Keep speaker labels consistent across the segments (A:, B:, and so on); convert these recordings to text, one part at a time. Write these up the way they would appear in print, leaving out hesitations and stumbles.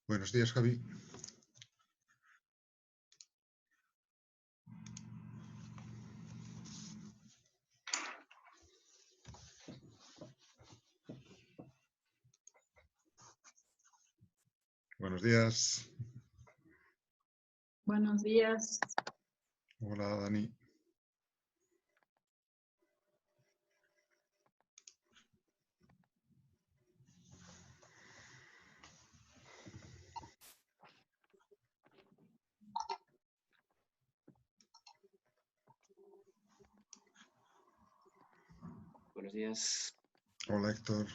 A: Buenos días, Javi. Buenos días.
B: Buenos días.
A: Hola, Dani.
C: Buenos días.
A: Hola, Héctor.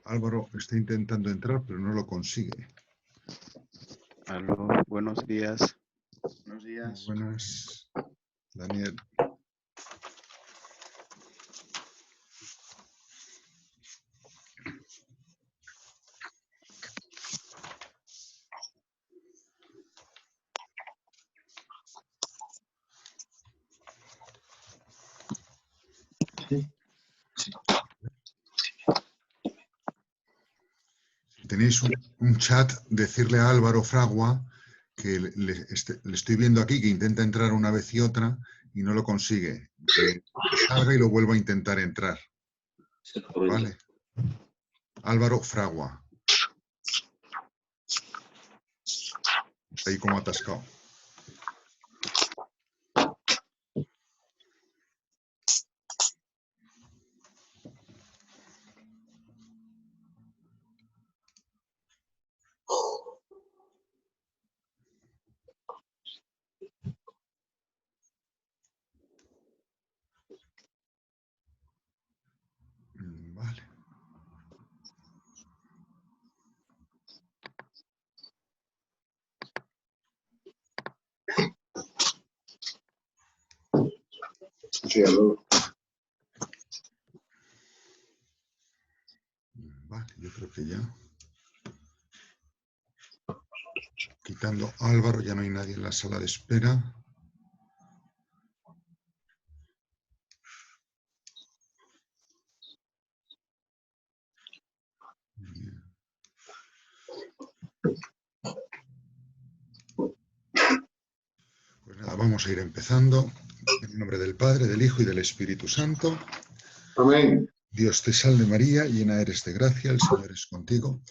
A: Álvaro está intentando entrar, pero no lo consigue.
D: Aló, buenos días.
C: Buenos días.
A: Buenas, Daniel. Si tenéis un chat, decirle a Álvaro Fragua que le estoy viendo aquí que intenta entrar una vez y otra y no lo consigue. Que salga y lo vuelva a intentar entrar. ¿Vale? Álvaro Fragua. Está ahí como atascado. Vale.
E: Sí, aló.
A: Vale, yo creo que ya. Quitando a Álvaro, ya no hay nadie en la sala de espera. Bien. Pues nada, vamos a ir empezando. En el nombre del Padre, del Hijo y del Espíritu Santo.
E: Amén.
A: Dios te salve María, llena eres de gracia, el Señor es contigo.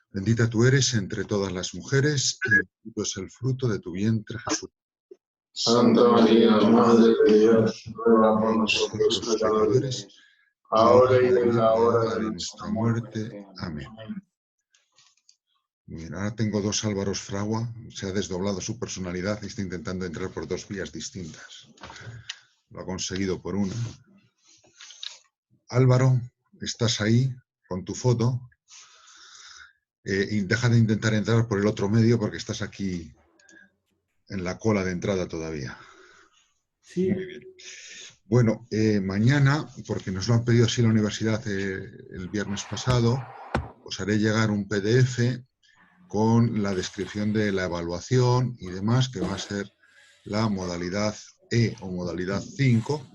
A: Bendita tú eres entre todas las mujeres y bendito es el fruto de tu vientre, Jesús.
E: Santa María, Madre de Dios, ruega por nosotros
A: Nosotros
E: pecadores,
A: ahora
E: ahora y en la hora
A: de
E: de
A: nuestra muerte. Amén. Muy bien, ahora tengo dos Álvaros Fragua. Se ha desdoblado su personalidad y está intentando entrar por dos vías distintas. Lo ha conseguido por una. Álvaro, estás ahí con tu foto. Y deja de intentar entrar por el otro medio porque estás aquí en la cola de entrada todavía.
E: Sí.
A: Muy bien. Bueno, mañana, porque nos lo han pedido así la universidad el viernes pasado, os haré llegar un PDF con la descripción de la evaluación y demás, que va a ser la modalidad E o modalidad 5,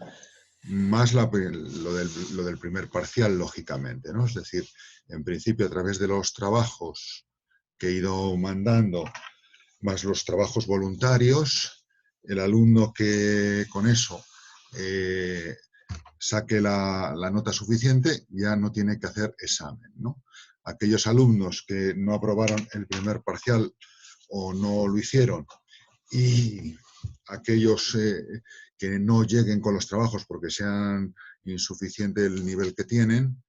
A: más lo del primer parcial, lógicamente, ¿no? Es decir, en principio, a través de los trabajos que he ido mandando, más los trabajos voluntarios, el alumno que con eso saque la nota suficiente ya no tiene que hacer examen, ¿no? Aquellos alumnos que no aprobaron el primer parcial o no lo hicieron y aquellos que no lleguen con los trabajos porque sean insuficiente el nivel que tienen,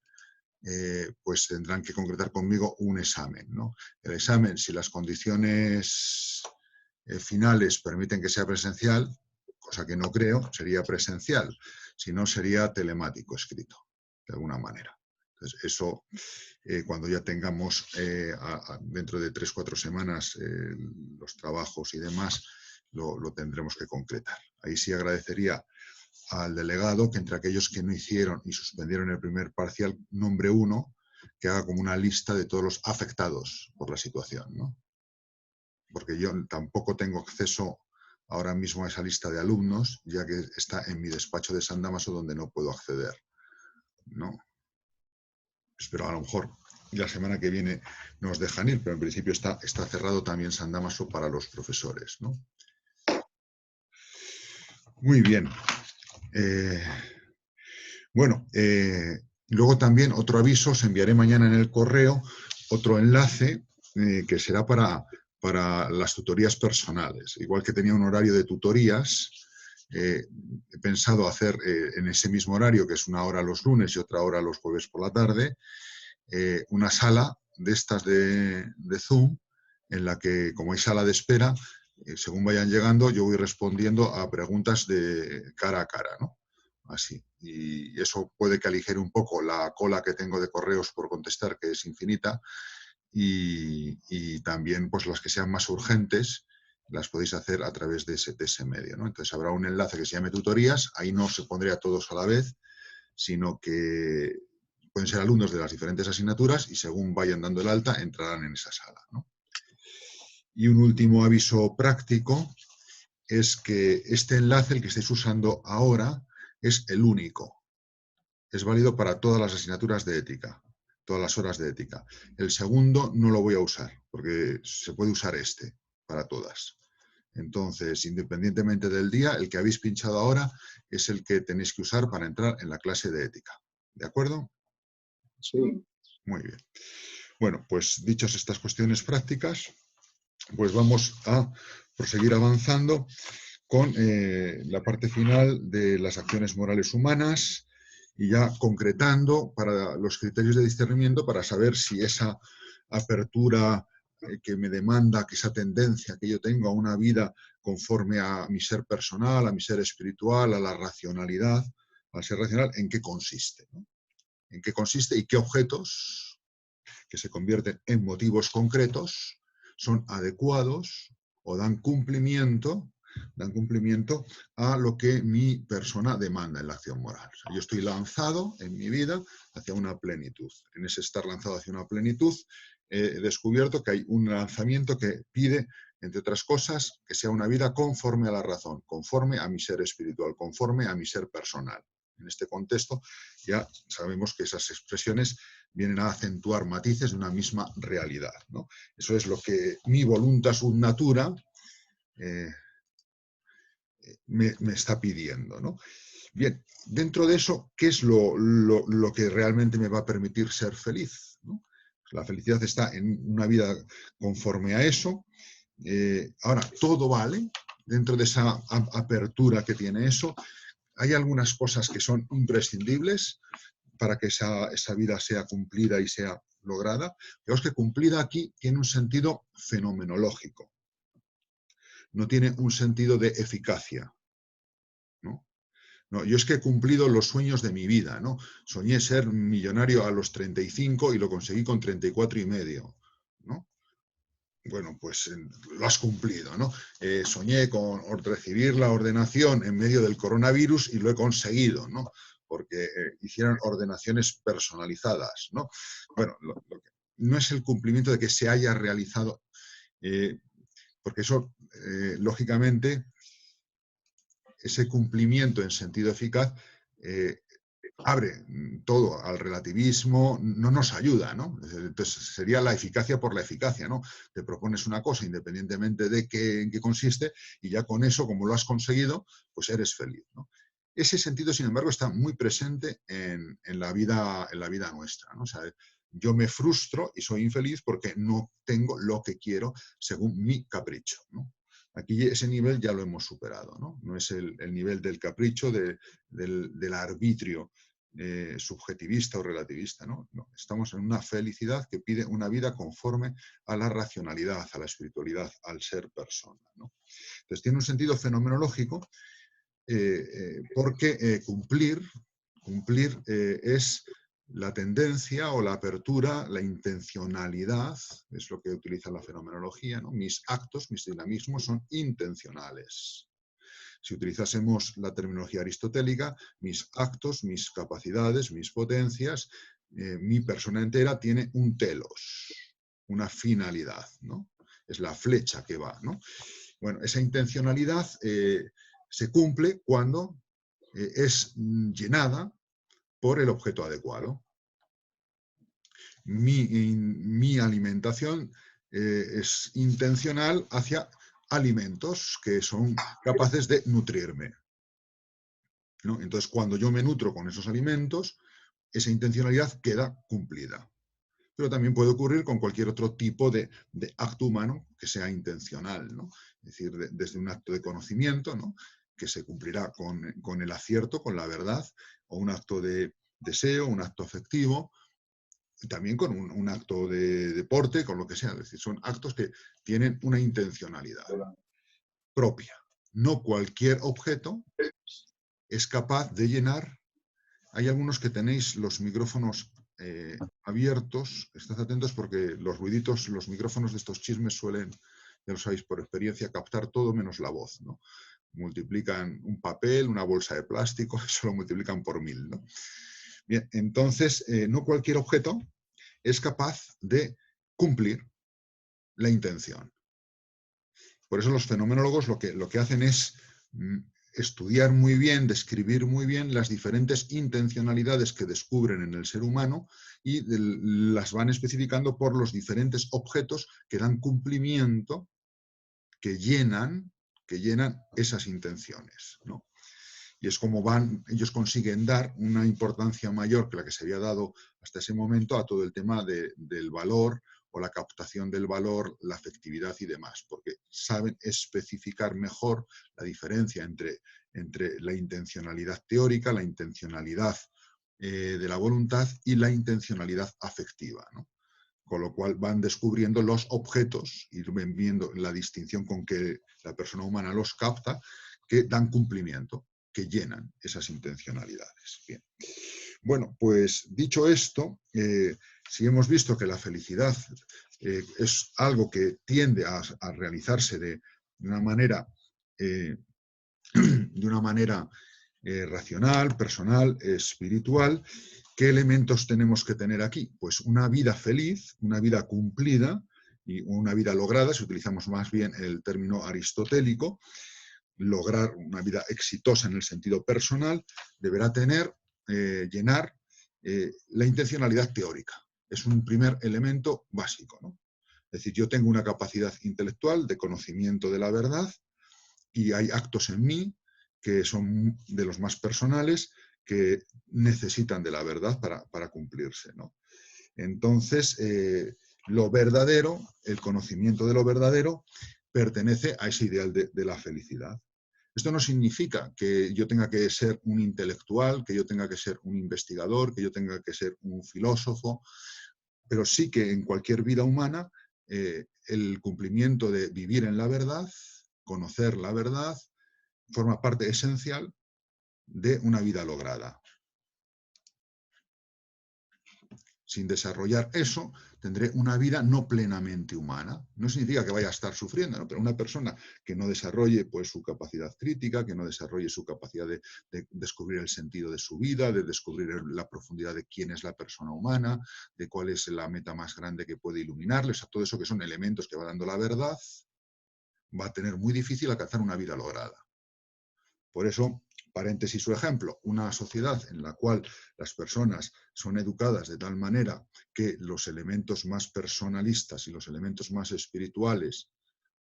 A: pues tendrán que concretar conmigo un examen, ¿no? El examen, si las condiciones finales permiten que sea presencial, cosa que no creo, sería presencial. Si no, sería telemático escrito, de alguna manera. Entonces, eso, cuando ya tengamos dentro de 3-4 semanas los trabajos y demás, lo tendremos que concretar. Ahí sí agradecería al delegado que entre aquellos que no hicieron y suspendieron el primer parcial, nombre uno que haga como una lista de todos los afectados por la situación, ¿no? Porque yo tampoco tengo acceso ahora mismo a esa lista de alumnos, ya que está en mi despacho de San Dámaso donde no puedo acceder, ¿no? Pero a lo mejor la semana que viene nos dejan ir, pero en principio está cerrado también San Dámaso para los profesores, ¿no? Muy bien. Bueno, luego también otro aviso, os enviaré mañana en el correo otro enlace que será para las tutorías personales. Igual que tenía un horario de tutorías, he pensado hacer en ese mismo horario, que es una hora los lunes y otra hora los jueves por la tarde, una sala de estas de Zoom, en la que, como hay sala de espera, según vayan llegando, yo voy respondiendo a preguntas de cara a cara, ¿no? Así. Y eso puede que aligere un poco la cola que tengo de correos por contestar, que es infinita, y también pues las que sean más urgentes las podéis hacer a través de ese medio, ¿no? Entonces habrá un enlace que se llame tutorías, ahí no se pondría todos a la vez, sino que pueden ser alumnos de las diferentes asignaturas y según vayan dando el alta entrarán en esa sala, ¿no? Y un último aviso práctico es que este enlace, el que estáis usando ahora, es el único. Es válido para todas las asignaturas de ética, todas las horas de ética. El segundo no lo voy a usar, porque se puede usar este para todas. Entonces, independientemente del día, el que habéis pinchado ahora es el que tenéis que usar para entrar en la clase de ética. ¿De acuerdo?
E: Sí.
A: Muy bien. Bueno, pues dichas estas cuestiones prácticas, pues vamos a proseguir avanzando con la parte final de las acciones morales humanas y ya concretando para los criterios de discernimiento para saber si esa apertura que me demanda, que esa tendencia que yo tengo a una vida conforme a mi ser personal, a mi ser espiritual, a la racionalidad, al ser racional, ¿en qué consiste? ¿No? ¿En qué consiste y qué objetos que se convierten en motivos concretos son adecuados o dan cumplimiento a lo que mi persona demanda en la acción moral? O sea, yo estoy lanzado en mi vida hacia una plenitud. En ese estar lanzado hacia una plenitud he descubierto que hay un lanzamiento que pide, entre otras cosas, que sea una vida conforme a la razón, conforme a mi ser espiritual, conforme a mi ser personal. En este contexto ya sabemos que esas expresiones vienen a acentuar matices de una misma realidad, ¿no? Eso es lo que mi voluntas ut natura me está pidiendo, ¿no? Bien, dentro de eso, ¿qué es lo que realmente me va a permitir ser feliz, ¿no? La felicidad está en una vida conforme a eso. Ahora, todo vale dentro de esa apertura que tiene eso. Hay algunas cosas que son imprescindibles para que esa vida sea cumplida y sea lograda. Pero es que cumplida aquí tiene un sentido fenomenológico. No tiene un sentido de eficacia, ¿no? No, yo es que he cumplido los sueños de mi vida, ¿no? Soñé ser millonario a los 35 y lo conseguí con 34 y medio, ¿no? Bueno, pues lo has cumplido, ¿no? Soñé con recibir la ordenación en medio del coronavirus y lo he conseguido, ¿no? Porque hicieron ordenaciones personalizadas, ¿no? Bueno, no es el cumplimiento de que se haya realizado, porque eso, lógicamente, ese cumplimiento en sentido eficaz abre todo al relativismo, no nos ayuda, ¿no? Entonces sería la eficacia por la eficacia, ¿no? Te propones una cosa independientemente de en qué consiste y ya con eso, como lo has conseguido, pues eres feliz, ¿no? Ese sentido, sin embargo, está muy presente en la vida nuestra, ¿no? O sea, yo me frustro y soy infeliz porque no tengo lo que quiero según mi capricho, ¿no? Aquí ese nivel ya lo hemos superado, ¿no? No es el nivel del capricho, del arbitrio subjetivista o relativista, ¿no? No, estamos en una felicidad que pide una vida conforme a la racionalidad, a la espiritualidad, al ser persona, ¿no? Entonces tiene un sentido fenomenológico porque cumplir es la tendencia o la apertura, la intencionalidad, es lo que utiliza la fenomenología, ¿no? Mis actos, mis dinamismos son intencionales. Si utilizásemos la terminología aristotélica, mis actos, mis capacidades, mis potencias, mi persona entera tiene un telos, una finalidad, ¿no? Es la flecha que va, ¿no? Bueno, esa intencionalidad se cumple cuando es llenada por el objeto adecuado. Mi alimentación es intencional hacia alimentos que son capaces de nutrirme, ¿no? Entonces, cuando yo me nutro con esos alimentos, esa intencionalidad queda cumplida. Pero también puede ocurrir con cualquier otro tipo de acto humano que sea intencional, ¿no? Es decir, desde un acto de conocimiento, ¿no?, que se cumplirá con el acierto, con la verdad, o un acto de deseo, un acto afectivo, y también con un acto de deporte, con lo que sea. Es decir, son actos que tienen una intencionalidad propia. No cualquier objeto es capaz de llenar. Hay algunos que tenéis los micrófonos abiertos, estad atentos porque los ruiditos, los micrófonos de estos chismes suelen, ya lo sabéis por experiencia, captar todo menos la voz, ¿no? Multiplican un papel, una bolsa de plástico, eso lo multiplican por 1000, ¿no? Bien, entonces, no cualquier objeto es capaz de cumplir la intención. Por eso los fenomenólogos lo que hacen es estudiar muy bien, describir muy bien las diferentes intencionalidades que descubren en el ser humano y las van especificando por los diferentes objetos que dan cumplimiento, que llenan esas intenciones, ¿no? Y es como ellos consiguen dar una importancia mayor que la que se había dado hasta ese momento a todo el tema del valor o la captación del valor, la afectividad y demás, porque saben especificar mejor la diferencia entre la intencionalidad teórica, la intencionalidad de la voluntad y la intencionalidad afectiva, ¿no? Con lo cual van descubriendo los objetos y ven viendo la distinción con que la persona humana los capta, que dan cumplimiento, que llenan esas intencionalidades. Bien. Bueno, pues dicho esto, si hemos visto que la felicidad es algo que tiende a realizarse de una manera, racional, personal, espiritual, ¿qué elementos tenemos que tener aquí? Pues una vida feliz, una vida cumplida y una vida lograda, si utilizamos más bien el término aristotélico. Lograr una vida exitosa en el sentido personal, deberá llenar la intencionalidad teórica. Es un primer elemento básico, ¿no? Es decir, yo tengo una capacidad intelectual de conocimiento de la verdad y hay actos en mí que son de los más personales que necesitan de la verdad para cumplirse, ¿no? Entonces, lo verdadero, el conocimiento de lo verdadero, pertenece a ese ideal de la felicidad. Esto no significa que yo tenga que ser un intelectual, que yo tenga que ser un investigador, que yo tenga que ser un filósofo, pero sí que en cualquier vida humana el cumplimiento de vivir en la verdad, conocer la verdad, forma parte esencial de una vida lograda. Sin desarrollar eso, tendré una vida no plenamente humana. No significa que vaya a estar sufriendo, ¿no? Pero una persona que no desarrolle pues, su capacidad crítica, que no desarrolle su capacidad de descubrir el sentido de su vida, de descubrir la profundidad de quién es la persona humana, de cuál es la meta más grande que puede iluminarle, o sea, todo eso que son elementos que va dando la verdad, va a tener muy difícil alcanzar una vida lograda. Por eso, paréntesis su ejemplo, una sociedad en la cual las personas son educadas de tal manera que los elementos más personalistas y los elementos más espirituales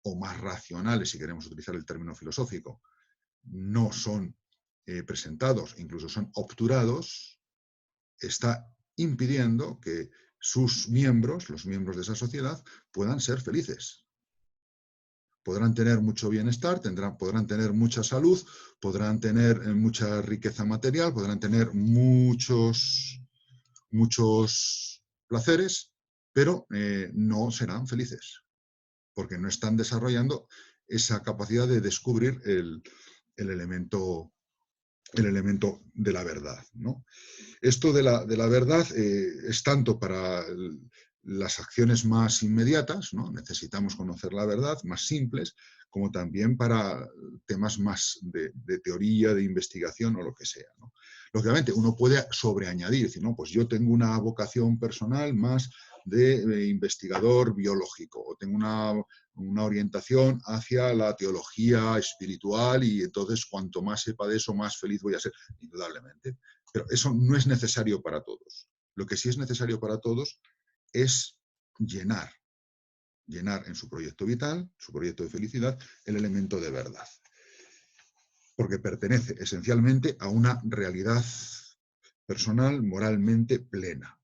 A: o más racionales, si queremos utilizar el término filosófico, no son presentados, incluso son obturados, está impidiendo que sus miembros, los miembros de esa sociedad, puedan ser felices. Podrán tener mucho bienestar, podrán tener mucha salud, podrán tener mucha riqueza material, podrán tener muchos placeres, pero no serán felices, porque no están desarrollando esa capacidad de descubrir el elemento de la verdad, ¿no? Esto de la verdad es tanto para las acciones más inmediatas, ¿no? Necesitamos conocer la verdad, más simples, como también para temas más de teoría, de investigación o lo que sea, ¿no? Lógicamente, uno puede sobreañadir, decir, no, pues yo tengo una vocación personal más de investigador biológico, o tengo una orientación hacia la teología espiritual y entonces cuanto más sepa de eso, más feliz voy a ser, indudablemente. Pero eso no es necesario para todos. Lo que sí es necesario para todos es llenar en su proyecto vital, su proyecto de felicidad, el elemento de verdad. Porque pertenece esencialmente a una realidad personal moralmente plena.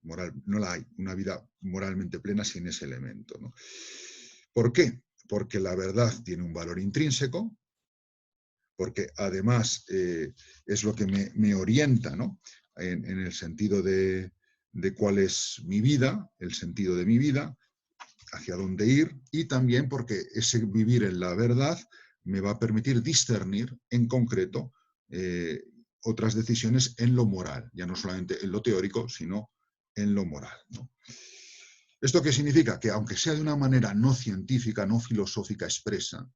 A: No la hay, una vida moralmente plena sin ese elemento, ¿no? ¿Por qué? Porque la verdad tiene un valor intrínseco, porque además es lo que me orienta, ¿no? En el sentido de cuál es mi vida, el sentido de mi vida, hacia dónde ir, y también porque ese vivir en la verdad me va a permitir discernir en concreto otras decisiones en lo moral, ya no solamente en lo teórico, sino en lo moral, ¿no? ¿Esto qué significa? Que aunque sea de una manera no científica, no filosófica expresa,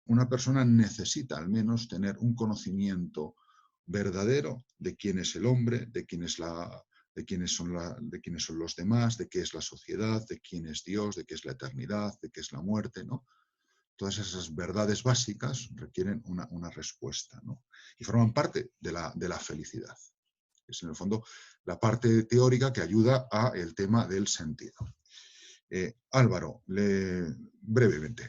A: una persona necesita al menos tener un conocimiento verdadero de quién es el hombre, de quiénes son los demás, de qué es la sociedad, de quién es Dios, de qué es la eternidad, de qué es la muerte, ¿no? Todas esas verdades básicas requieren una respuesta, ¿no? Y forman parte de la felicidad. Es en el fondo la parte teórica que ayuda al tema del sentido. Álvaro, brevemente.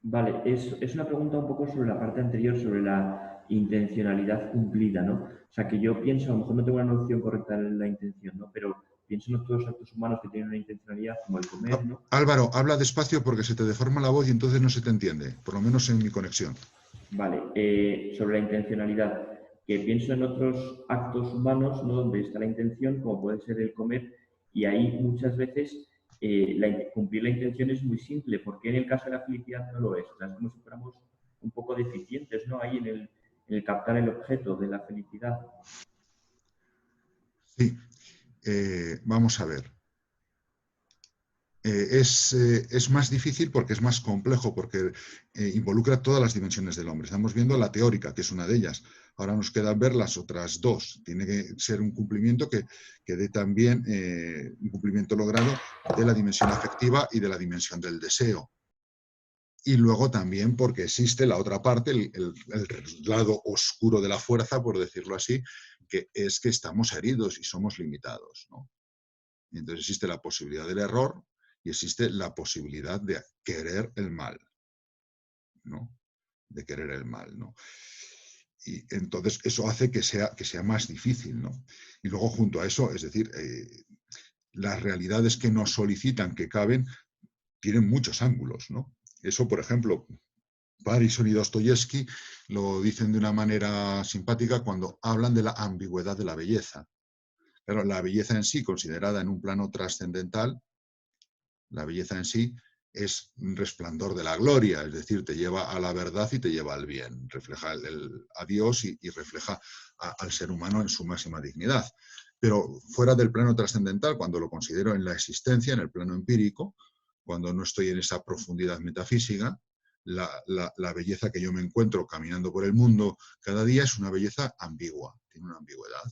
B: Vale, es una pregunta un poco sobre la parte anterior, sobre la intencionalidad cumplida, ¿no? O sea, que yo pienso, a lo mejor no tengo una noción correcta de la intención, ¿no? Pero pienso en todos los actos humanos que tienen una intencionalidad, como el comer, ¿no?
A: Álvaro, habla despacio porque se te deforma la voz y entonces no se te entiende, por lo menos en mi conexión.
B: Vale, sobre la intencionalidad, que pienso en otros actos humanos, ¿no? Donde está la intención, como puede ser el comer, y ahí muchas veces cumplir la intención es muy simple, porque en el caso de la felicidad no lo es. O sea, es como si fuéramos un poco deficientes, ¿no? Ahí en el captar el objeto de la felicidad.
A: Sí, vamos a ver. Es más difícil porque es más complejo, porque involucra todas las dimensiones del hombre. Estamos viendo la teórica, que es una de ellas. Ahora nos queda ver las otras dos. Tiene que ser un cumplimiento que dé también un cumplimiento logrado de la dimensión afectiva y de la dimensión del deseo. Y luego también porque existe la otra parte, el lado oscuro de la fuerza, por decirlo así, que es que estamos heridos y somos limitados, ¿no? Y entonces existe la posibilidad del error y existe la posibilidad de querer el mal, ¿no? De querer el mal, ¿no? Y entonces eso hace que sea más difícil, ¿no? Y luego junto a eso, es decir, las realidades que nos solicitan, que caben, tienen muchos ángulos, ¿no? Eso, por ejemplo, Parison y Dostoyevsky lo dicen de una manera simpática cuando hablan de la ambigüedad de la belleza. Pero la belleza en sí, considerada en un plano trascendental, la belleza en sí es un resplandor de la gloria, es decir, te lleva a la verdad y te lleva al bien, refleja a Dios y refleja al ser humano en su máxima dignidad. Pero fuera del plano trascendental, cuando lo considero en la existencia, en el plano empírico, cuando no estoy en esa profundidad metafísica, la belleza que yo me encuentro caminando por el mundo cada día es una belleza ambigua, tiene una ambigüedad.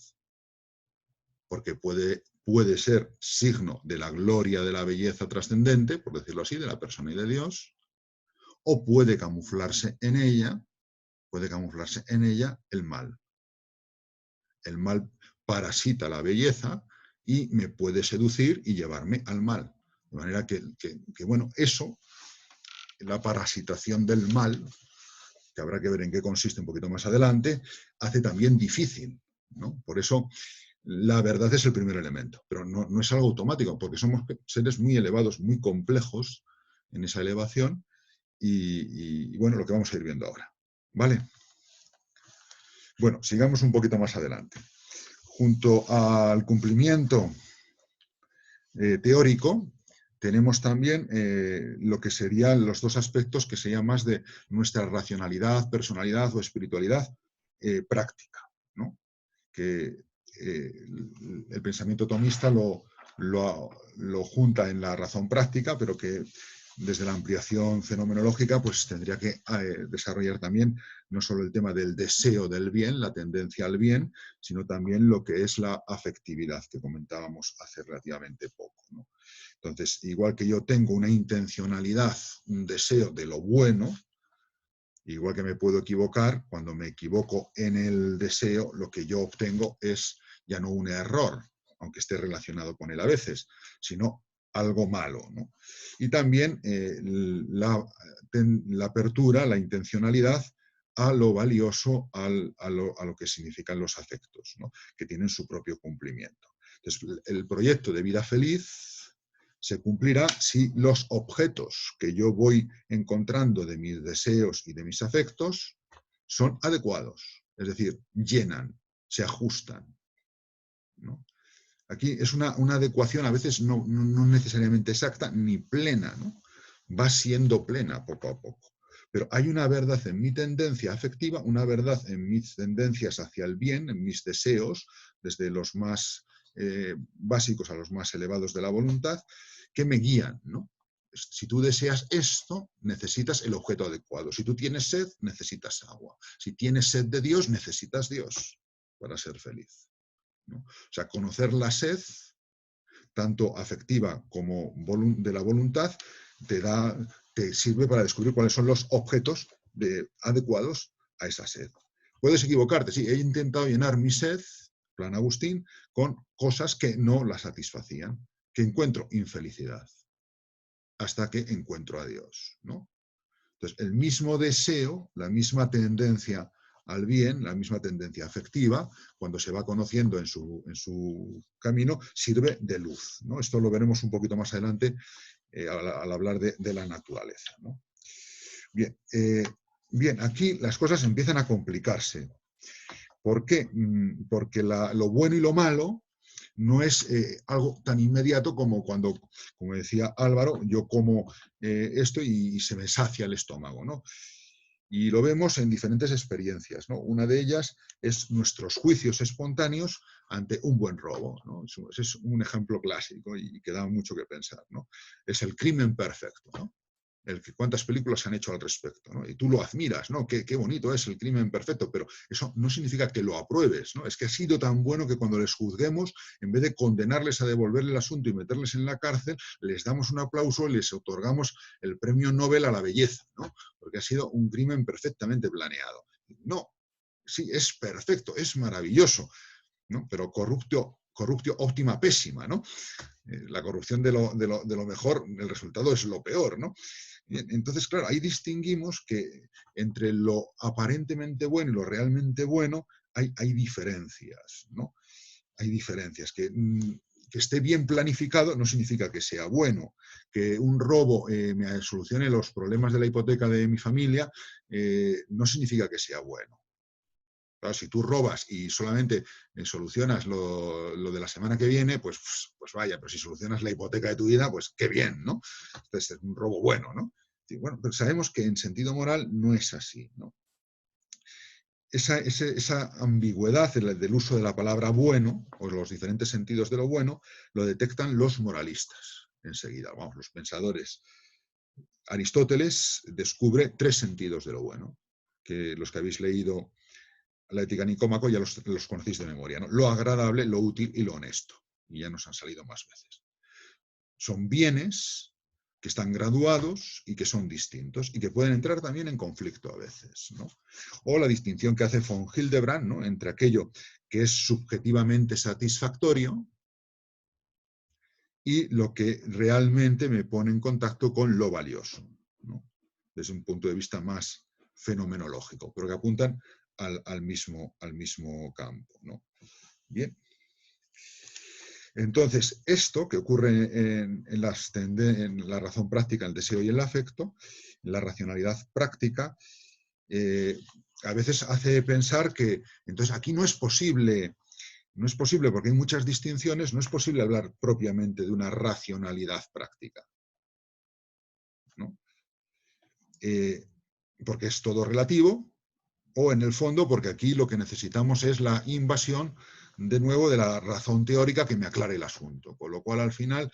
A: Porque puede ser signo de la gloria de la belleza trascendente, por decirlo así, de la persona y de Dios, o puede camuflarse en ella el mal. El mal parasita la belleza y me puede seducir y llevarme al mal. De manera que bueno, eso, la parasitación del mal, que habrá que ver en qué consiste un poquito más adelante, hace también difícil, ¿no? Por eso la verdad es el primer elemento, pero no es algo automático, porque somos seres muy elevados, muy complejos en esa elevación, y bueno, lo que vamos a ir viendo ahora. ¿Vale? Bueno, sigamos un poquito más adelante. Junto al cumplimiento teórico, tenemos también lo que serían los dos aspectos que serían más de nuestra racionalidad, personalidad o espiritualidad práctica, ¿no? Que el pensamiento tomista lo junta en la razón práctica, pero que desde la ampliación fenomenológica pues tendría que desarrollar también no solo el tema del deseo del bien, la tendencia al bien, sino también lo que es la afectividad, que comentábamos hace relativamente poco, ¿no? Entonces, igual que yo tengo una intencionalidad, un deseo de lo bueno, igual que me puedo equivocar, cuando me equivoco en el deseo, lo que yo obtengo es ya no un error, aunque esté relacionado con él a veces, sino algo malo, ¿no? Y también la apertura, la intencionalidad a lo valioso, a lo que significan los afectos, ¿no? Que tienen su propio cumplimiento. Entonces, el proyecto de vida feliz se cumplirá si los objetos que yo voy encontrando de mis deseos y de mis afectos son adecuados, es decir, llenan, se ajustan, ¿no? Aquí es una adecuación a veces no necesariamente exacta ni plena, ¿no? Va siendo plena poco a poco. Pero hay una verdad en mi tendencia afectiva, una verdad en mis tendencias hacia el bien, en mis deseos, desde los más básicos a los más elevados de la voluntad, que me guían, ¿no? Si tú deseas esto, necesitas el objeto adecuado. Si tú tienes sed, necesitas agua. Si tienes sed de Dios, necesitas Dios para ser feliz, ¿no? O sea, conocer la sed, tanto afectiva como de la voluntad, te sirve para descubrir cuáles son los objetos adecuados a esa sed. Puedes equivocarte, sí, he intentado llenar mi sed, plan Agustín, con cosas que no la satisfacían, que encuentro infelicidad, hasta que encuentro a Dios, ¿no? Entonces, el mismo deseo, la misma tendencia al bien, la misma tendencia afectiva, cuando se va conociendo en su camino, sirve de luz, ¿no? Esto lo veremos un poquito más adelante al hablar de la naturaleza, ¿no? Bien, bien, aquí las cosas empiezan a complicarse. ¿Por qué? Porque lo bueno y lo malo no es algo tan inmediato como cuando, como decía Álvaro, yo como esto y se me sacia el estómago, ¿no? Y lo vemos en diferentes experiencias, ¿no? Una de ellas es nuestros juicios espontáneos ante un buen robo, ¿no? Ese es un ejemplo clásico y que da mucho que pensar, ¿no? Es el crimen perfecto, ¿no? ¿Cuántas películas se han hecho al respecto, ¿no? Y tú lo admiras, ¿no? Qué bonito es el crimen perfecto, pero eso no significa que lo apruebes, ¿no? Es que ha sido tan bueno que cuando les juzguemos, en vez de condenarles a devolverle el asunto y meterles en la cárcel, les damos un aplauso y les otorgamos el premio Nobel a la belleza, ¿no? Porque ha sido un crimen perfectamente planeado. No, sí, es perfecto, es maravilloso, ¿no? Pero corruptio óptima pésima, ¿no? La corrupción de lo mejor, el resultado es lo peor, ¿no? Entonces, claro, ahí distinguimos que entre lo aparentemente bueno y lo realmente bueno hay diferencias, ¿no? Hay diferencias. Que esté bien planificado no significa que sea bueno. Que un robo me solucione los problemas de la hipoteca de mi familia no significa que sea bueno. Claro, si tú robas y solamente solucionas lo de la semana que viene, pues vaya, pero si solucionas la hipoteca de tu vida, pues qué bien, ¿no? Entonces es un robo bueno, ¿no? Sí, bueno, pero sabemos que en sentido moral no es así, ¿no? Esa ambigüedad del uso de la palabra bueno, o los diferentes sentidos de lo bueno, lo detectan los moralistas enseguida, vamos, los pensadores. Aristóteles descubre 3 sentidos de lo bueno, que los que habéis leído la Ética Nicómaco ya los conocéis de memoria, ¿no? Lo agradable, lo útil y lo honesto. Y ya nos han salido más veces. Son bienes que están graduados y que son distintos y que pueden entrar también en conflicto a veces, ¿no? O la distinción que hace von Hildebrand, ¿no? Entre aquello que es subjetivamente satisfactorio y lo que realmente me pone en contacto con lo valioso, ¿no? Desde un punto de vista más fenomenológico, pero que apuntan al mismo campo, ¿no? Bien. Entonces, esto que ocurre en la razón práctica, el deseo y el afecto, la racionalidad práctica, a veces hace pensar que entonces aquí no es posible porque hay muchas distinciones, no es posible hablar propiamente de una racionalidad práctica, ¿no? Porque es todo relativo, o en el fondo porque aquí lo que necesitamos es la invasión de nuevo de la razón teórica que me aclare el asunto. Con lo cual, al final,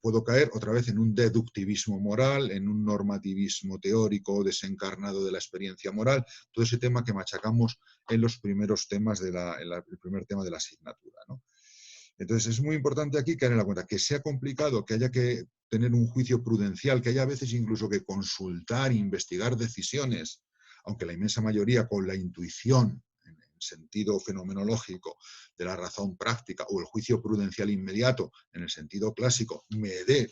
A: puedo caer otra vez en un deductivismo moral, en un normativismo teórico desencarnado de la experiencia moral, todo ese tema que machacamos en los primeros temas el primer tema de la asignatura, ¿no? Entonces, es muy importante aquí caer en la cuenta que sea complicado, que haya que tener un juicio prudencial, que haya a veces incluso que consultar, investigar decisiones, aunque la inmensa mayoría con la intuición, en sentido fenomenológico, de la razón práctica, o el juicio prudencial inmediato, en el sentido clásico, me dé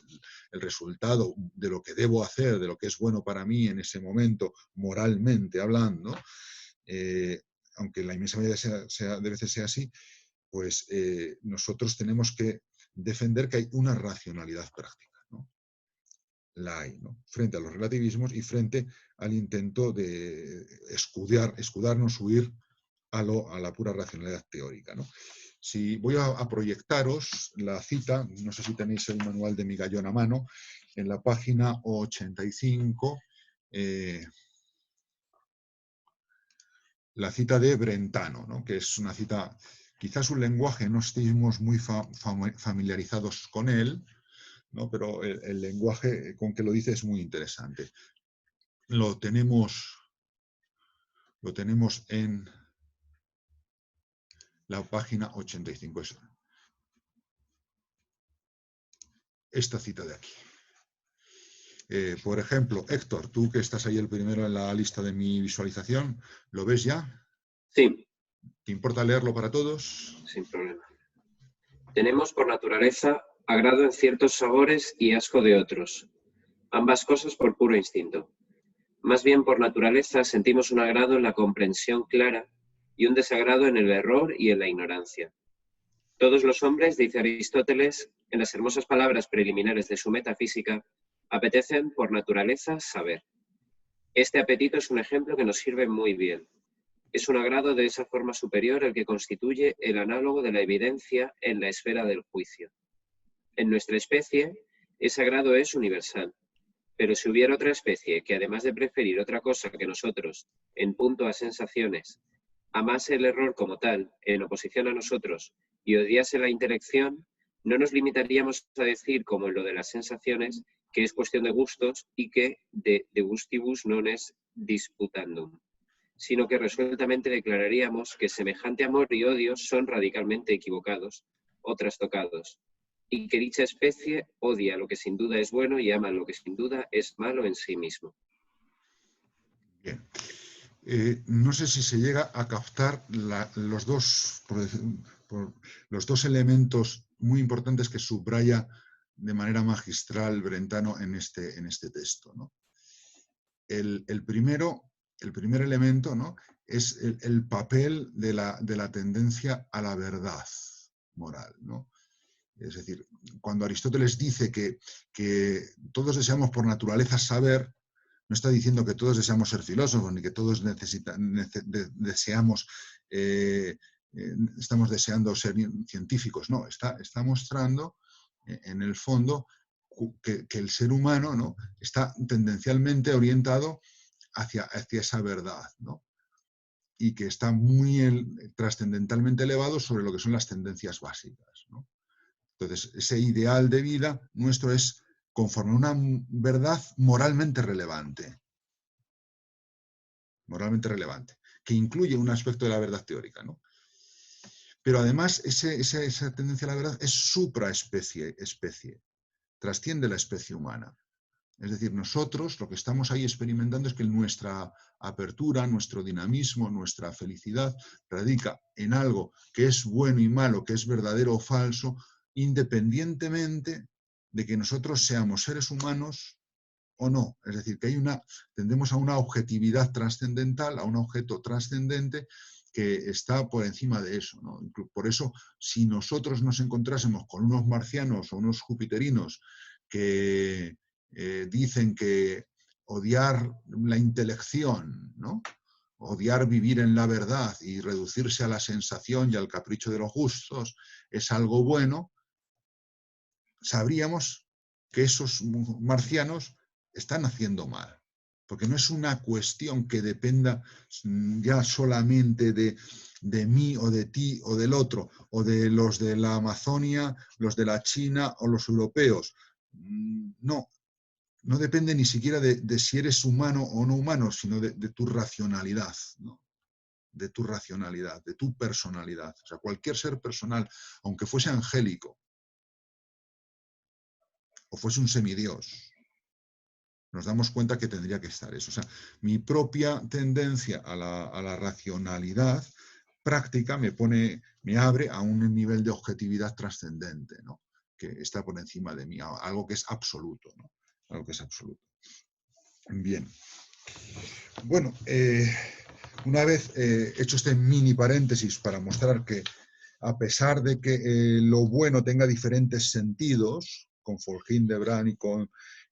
A: el resultado de lo que debo hacer, de lo que es bueno para mí en ese momento, moralmente hablando, aunque la inmensa mayoría de veces sea así, pues nosotros tenemos que defender que hay una racionalidad práctica, ¿no? La hay, ¿no? Frente a los relativismos y frente al intento de escudarnos, huir a la pura racionalidad teórica, ¿no? Si voy a proyectaros la cita, no sé si tenéis el manual de Migallón a mano, en la página 85, la cita de Brentano, ¿no? Que es una cita, quizás un lenguaje no estemos muy familiarizados con él, ¿no? Pero el lenguaje con que lo dice es muy interesante. Lo tenemos en la página 85. Esta cita de aquí. Por ejemplo, Héctor, tú que estás ahí el primero en la lista de mi visualización, ¿lo ves ya?
F: Sí.
A: ¿Te importa leerlo para todos?
F: Sin problema. Tenemos por naturaleza agrado en ciertos sabores y asco de otros, ambas cosas por puro instinto. Más bien por naturaleza sentimos un agrado en la comprensión clara y un desagrado en el error y en la ignorancia. Todos los hombres, dice Aristóteles, en las hermosas palabras preliminares de su metafísica, apetecen por naturaleza saber. Este apetito es un ejemplo que nos sirve muy bien. Es un agrado de esa forma superior el que constituye el análogo de la evidencia en la esfera del juicio. En nuestra especie, ese agrado es universal, pero si hubiera otra especie que además de preferir otra cosa que nosotros, en punto a sensaciones, amase el error como tal, en oposición a nosotros, y odiase la intelección, no nos limitaríamos a decir, como en lo de las sensaciones, que es cuestión de gustos y que de gustibus non est disputandum, sino que resueltamente declararíamos que semejante amor y odio son radicalmente equivocados o trastocados, y que dicha especie odia lo que sin duda es bueno y ama lo que sin duda es malo en sí mismo.
A: Bien. No sé si se llega a captar los dos elementos muy importantes que subraya de manera magistral Brentano en este texto, ¿no? El primer elemento, ¿no?, es el papel de la tendencia a la verdad moral, ¿no? Es decir, cuando Aristóteles dice que todos deseamos por naturaleza saber, no está diciendo que todos deseamos ser filósofos, ni que todos estamos deseando ser científicos. No, está mostrando, en el fondo, que el ser humano, ¿no?, está tendencialmente orientado hacia esa verdad, ¿no?, y que está muy trascendentalmente elevado sobre lo que son las tendencias básicas, ¿no? Entonces, ese ideal de vida nuestro es conforme a una verdad moralmente relevante, que incluye un aspecto de la verdad teórica, ¿no? Pero además, esa tendencia a la verdad es supraespecie, trasciende la especie humana. Es decir, nosotros lo que estamos ahí experimentando es que nuestra apertura, nuestro dinamismo, nuestra felicidad radica en algo que es bueno y malo, que es verdadero o falso, independientemente de que nosotros seamos seres humanos o no. Es decir, que tendemos a una objetividad trascendental, a un objeto trascendente que está por encima de eso, ¿no? Por eso, si nosotros nos encontrásemos con unos marcianos o unos jupiterinos que dicen que odiar la intelección, ¿no?, odiar vivir en la verdad y reducirse a la sensación y al capricho de los gustos es algo bueno, sabríamos que esos marcianos están haciendo mal. Porque no es una cuestión que dependa ya solamente de mí o de ti o del otro, o de los de la Amazonia, los de la China o los europeos. No, no depende ni siquiera de si eres humano o no humano, sino de tu racionalidad, ¿no? De tu racionalidad, de tu personalidad. O sea, cualquier ser personal, aunque fuese angélico o fuese un semidios, nos damos cuenta que tendría que estar eso. O sea, mi propia tendencia a la racionalidad práctica me abre a un nivel de objetividad trascendente, ¿no? Que está por encima de mí, algo que es absoluto, ¿no? Algo que es absoluto. Bien. Bueno, una vez hecho este mini paréntesis para mostrar que a pesar de que lo bueno tenga diferentes sentidos, con Hildebrand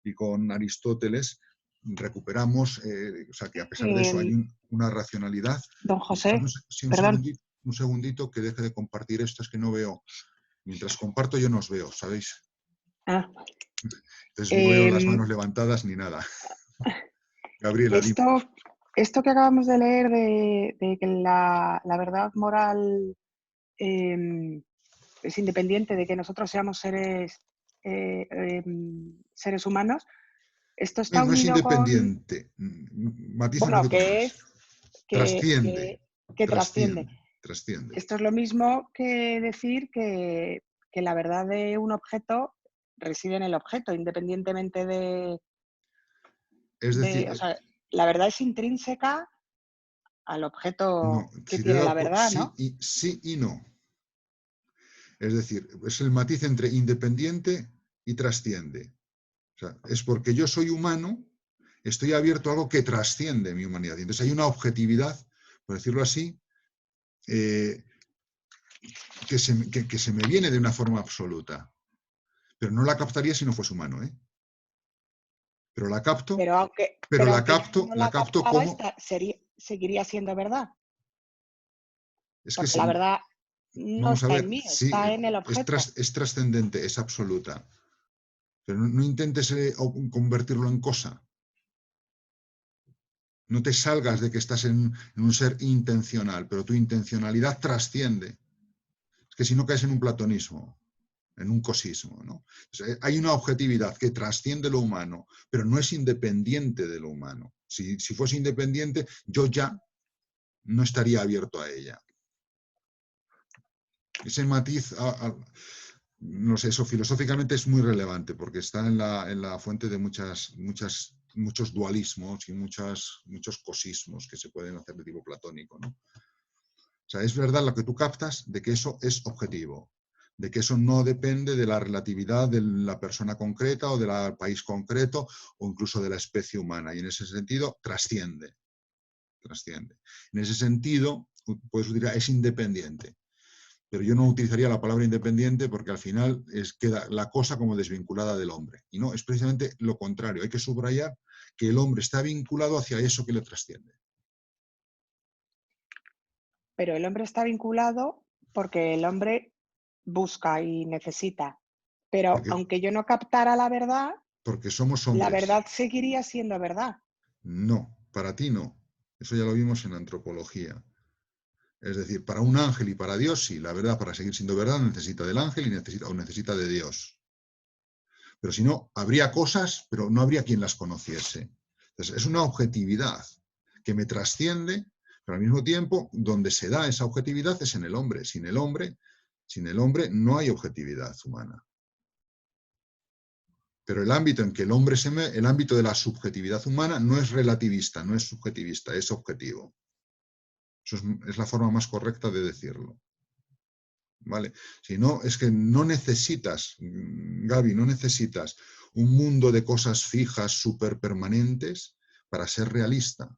A: y con Aristóteles, recuperamos, o sea, que a pesar de eso hay una racionalidad.
G: Don José,
A: Sí,
G: perdón.
A: un segundito que deje de compartir esto, es que no veo. Mientras comparto yo no os veo, ¿sabéis?
G: Ah,
A: Entonces no veo las manos levantadas ni nada. Gabriela, dime.
G: Esto que acabamos de leer de que la verdad moral es independiente de que nosotros seamos seres humanos, esto está
A: No es
G: unido con...
A: independiente. Matiza un
G: Bueno,
A: poquito más. Trasciende.
G: Que trasciende.
A: Trasciende.
G: Esto es lo mismo que decir que la verdad de un objeto reside en el objeto, independientemente de...
A: Es decir,
G: o sea, la verdad es intrínseca al objeto
A: no,
G: que
A: si te he
G: tiene la
A: dado
G: verdad, ¿no?
A: sí y no. Es decir, es el matiz entre independiente y trasciende. O sea, es porque yo soy humano, estoy abierto a algo que trasciende mi humanidad. Entonces hay una objetividad, por decirlo así, que se me viene de una forma absoluta. Pero no la captaría si no fuese humano, ¿eh? Pero la capto,
G: pero
A: la
G: aunque
A: capto,
G: no
A: la capto
G: captara,
A: como...
G: seguiría siendo verdad.
A: Es que
G: Porque la verdad no
A: vamos a
G: está
A: ver,
G: en mí,
A: sí,
G: está en el objeto.
A: es trascendente, es absoluta. Pero no intentes convertirlo en cosa. No te salgas de que estás en un ser intencional, pero tu intencionalidad trasciende. Es que si no caes en un platonismo, en un cosismo, ¿no? O sea, hay una objetividad que trasciende lo humano, pero no es independiente de lo humano. Si fuese independiente, yo ya no estaría abierto a ella. Ese matiz, no sé, eso filosóficamente es muy relevante porque está en la fuente de muchos dualismos y muchos cosismos que se pueden hacer de tipo platónico, ¿no? O sea, es verdad lo que tú captas de que eso es objetivo, de que eso no depende de la relatividad de la persona concreta o del país concreto o incluso de la especie humana. Y en ese sentido trasciende. En ese sentido, puedes utilizar, es independiente. Pero yo no utilizaría la palabra independiente porque al final queda la cosa como desvinculada del hombre. Y no, es precisamente lo contrario. Hay que subrayar que el hombre está vinculado hacia eso que le trasciende.
G: Pero el hombre está vinculado porque el hombre busca y necesita. Pero aunque yo no captara la verdad,
A: porque somos hombres.
G: La verdad seguiría siendo verdad.
A: No, para ti no. Eso ya lo vimos en antropología. Es decir, para un ángel y para Dios, sí, la verdad para seguir siendo verdad necesita del ángel y necesita de Dios. Pero si no, habría cosas, pero no habría quien las conociese. Entonces, es una objetividad que me trasciende, pero al mismo tiempo, donde se da esa objetividad es en el hombre. Sin el hombre no hay objetividad humana. Pero el ámbito en que el hombre el ámbito de la subjetividad humana no es relativista, no es subjetivista, es objetivo. Eso es la forma más correcta de decirlo. ¿Vale? Si no, es que no necesitas, Gaby, no necesitas un mundo de cosas fijas, súper permanentes, para ser realista.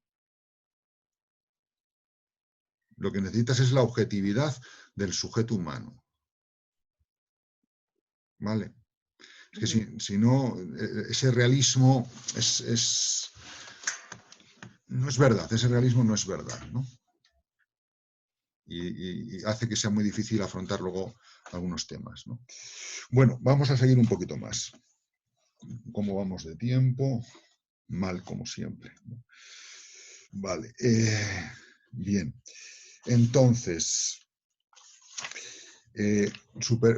A: Lo que necesitas es la objetividad del sujeto humano. ¿Vale? Es que si no, ese realismo no es verdad, ese realismo no es verdad, ¿no? Y hace que sea muy difícil afrontar luego algunos temas, ¿no? Bueno, vamos a seguir un poquito más. ¿Cómo vamos de tiempo? mal como siempre, ¿no? Vale, bien. Entonces,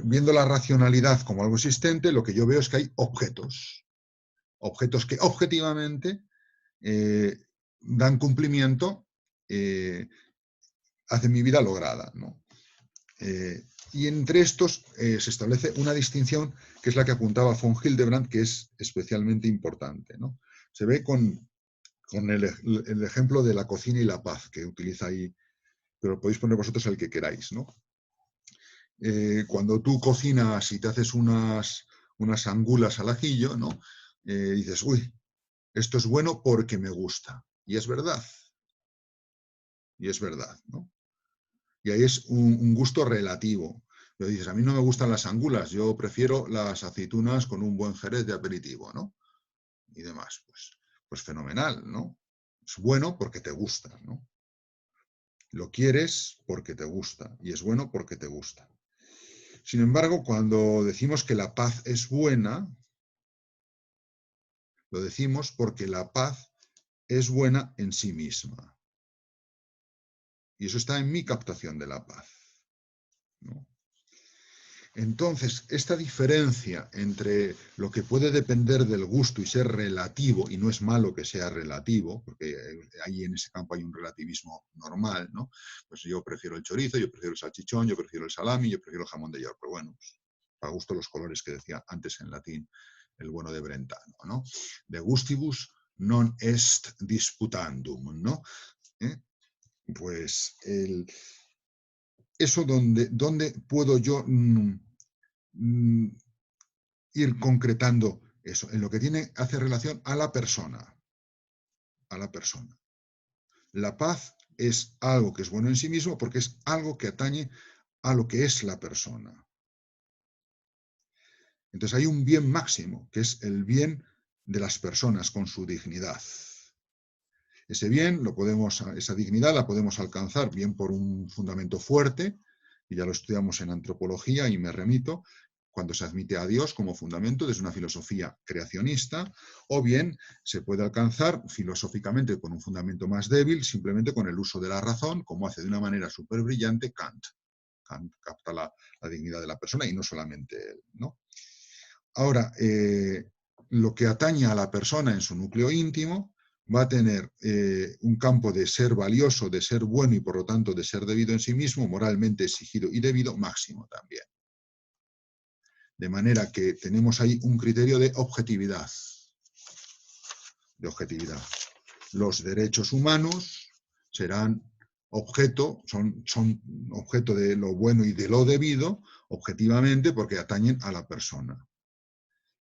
A: viendo la racionalidad como algo existente, lo que yo veo es que hay objetos que objetivamente dan cumplimiento, hacen mi vida lograda, ¿no? Y entre estos se establece una distinción que es la que apuntaba von Hildebrand, que es especialmente importante, ¿no? Se ve con el ejemplo de la cocina y la paz que utiliza ahí, pero podéis poner vosotros el que queráis, ¿no? Cuando tú cocinas y te haces unas angulas al ajillo, ¿no? Dices, uy, esto es bueno porque me gusta. Y es verdad. Y es verdad, ¿no? Y ahí es un gusto relativo. Pero dices, a mí no me gustan las angulas, yo prefiero las aceitunas con un buen jerez de aperitivo, ¿no? Y demás, pues fenomenal, ¿no? Es bueno porque te gusta, ¿no? Lo quieres porque te gusta y es bueno porque te gusta. Sin embargo, cuando decimos que la paz es buena, lo decimos porque la paz es buena en sí misma. Y eso está en mi captación de la paz, ¿no? Entonces, esta diferencia entre lo que puede depender del gusto y ser relativo, y no es malo que sea relativo, porque ahí en ese campo hay un relativismo normal, ¿no? Pues yo prefiero el chorizo, yo prefiero el salchichón, yo prefiero el salami, yo prefiero el jamón de york, pero bueno, pues, para gusto los colores que decía antes en latín el bueno de Brentano, ¿no? De gustibus non est disputandum, ¿no? Pues eso donde puedo yo ir concretando eso, en lo que hace relación a la persona. A la persona. La paz es algo que es bueno en sí mismo porque es algo que atañe a lo que es la persona. Entonces hay un bien máximo, que es el bien de las personas con su dignidad. Ese bien, esa dignidad la podemos alcanzar bien por un fundamento fuerte, y ya lo estudiamos en antropología y me remito, cuando se admite a Dios como fundamento desde una filosofía creacionista, o bien se puede alcanzar filosóficamente con un fundamento más débil, simplemente con el uso de la razón, como hace de una manera súper brillante Kant. Kant capta la dignidad de la persona y no solamente él, ¿no? Ahora, lo que atañe a la persona en su núcleo íntimo va a tener un campo de ser valioso, de ser bueno y por lo tanto de ser debido en sí mismo, moralmente exigido y debido, máximo también. De manera que tenemos ahí un criterio de objetividad. Los derechos humanos serán son objeto de lo bueno y de lo debido, objetivamente, porque atañen a la persona.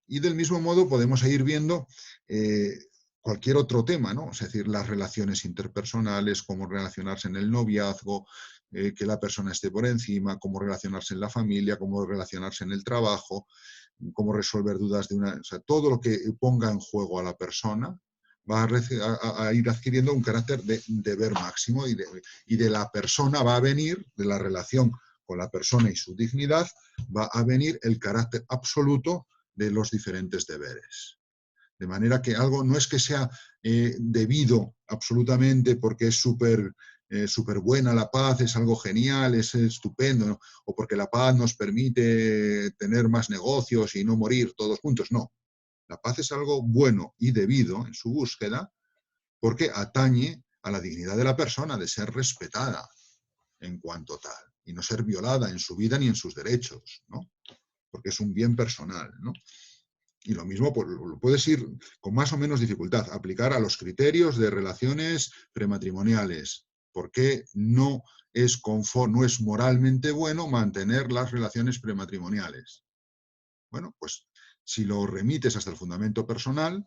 A: Y del mismo modo podemos ir viendo cualquier otro tema, ¿no? Es decir, las relaciones interpersonales, cómo relacionarse en el noviazgo, que la persona esté por encima, cómo relacionarse en la familia, cómo relacionarse en el trabajo, cómo resolver dudas o sea, todo lo que ponga en juego a la persona va a ir adquiriendo un carácter de deber máximo y de la persona va a venir, de la relación con la persona y su dignidad, va a venir el carácter absoluto de los diferentes deberes. De manera que algo no es que sea debido absolutamente porque es súper buena la paz, es algo genial, es estupendo, ¿no? O porque la paz nos permite tener más negocios y no morir todos juntos. No, la paz es algo bueno y debido en su búsqueda porque atañe a la dignidad de la persona de ser respetada en cuanto tal y no ser violada en su vida ni en sus derechos, ¿no? Porque es un bien personal, ¿no? Y lo mismo pues, lo puedes ir con más o menos dificultad, aplicar a los criterios de relaciones prematrimoniales. ¿Por qué no es moralmente bueno mantener las relaciones prematrimoniales? Bueno, pues si lo remites hasta el fundamento personal,